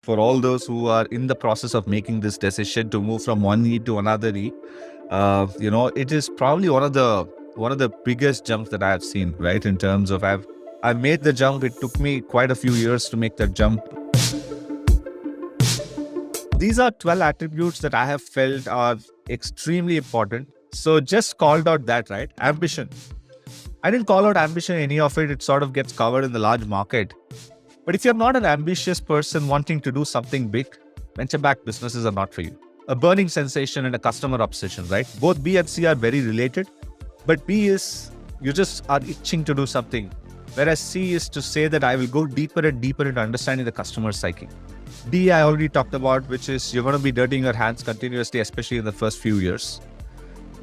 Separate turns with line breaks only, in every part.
for all those who are in the process of making this decision to move from one E to another E. It is probably one of the biggest jumps that I have seen, right? In terms of I've made the jump. It took me quite a few years to make that jump. These are 12 attributes that I have felt are extremely important. So just called out that, right? Ambition. I didn't call out ambition, any of it. It sort of gets covered in the large market. But if you're not an ambitious person wanting to do something big, venture-backed businesses are not for you. A burning sensation and a customer obsession, right? Both B and C are very related. But B is, you just are itching to do something. Whereas C is to say that I will go deeper and deeper into understanding the customer psyche. D, I already talked about, which is you're going to be dirtying your hands continuously, especially in the first few years.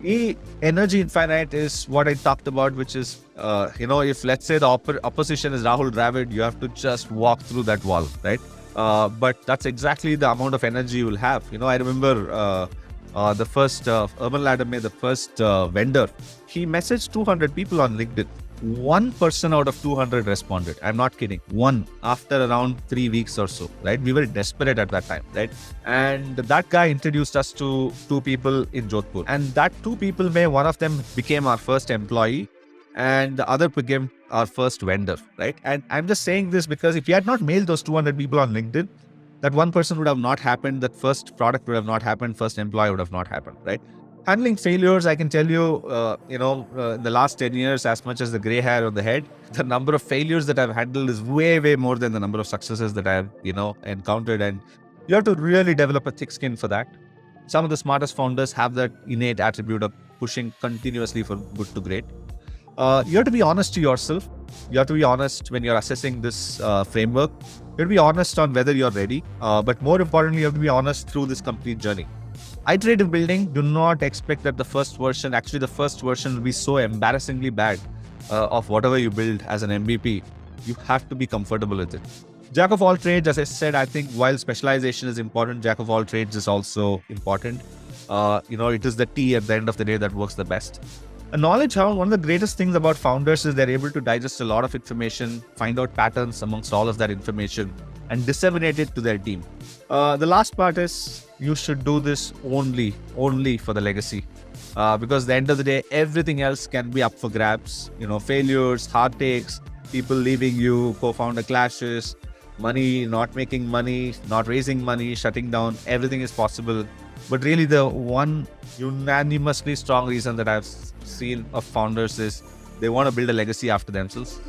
E, energy infinite, is what I talked about, which is, if let's say the opposition is Rahul Dravid, you have to just walk through that wall, right? But that's exactly the amount of energy you will have. I remember the first Urban Ladder made the first vendor. He messaged 200 people on LinkedIn. One person out of 200 responded. I'm not kidding. One, after around 3 weeks or so, right? We were desperate at that time, right? And that guy introduced us to two people in Jodhpur. And that two people, one of them became our first employee and the other became our first vendor, right? And I'm just saying this because if you had not mailed those 200 people on LinkedIn, that one person would have not happened. That first product would have not happened. First employee would have not happened, right? Handling failures, I can tell you, in the last 10 years, as much as the gray hair on the head, the number of failures that I've handled is way, way more than the number of successes that I've, encountered. And you have to really develop a thick skin for that. Some of the smartest founders have that innate attribute of pushing continuously from good to great. You have to be honest to yourself. You have to be honest when you're assessing this framework. You have to be honest on whether you're ready. But more importantly, you have to be honest through this complete journey. Iterative building, do not expect that the first version will be so embarrassingly bad of whatever you build as an MVP. You have to be comfortable with it. Jack of all trades, as I said, I think while specialization is important, Jack of all trades is also important. It is the T at the end of the day that works the best. Knowledge, one of the greatest things about founders is they're able to digest a lot of information, find out patterns amongst all of that information, and disseminate it to their team. The last part is you should do this only for the legacy. Because at the end of the day, everything else can be up for grabs. Failures, heartaches, people leaving you, co-founder clashes, money, not making money, not raising money, shutting down, everything is possible. But really the one unanimously strong reason that I've seen of founders is they want to build a legacy after themselves.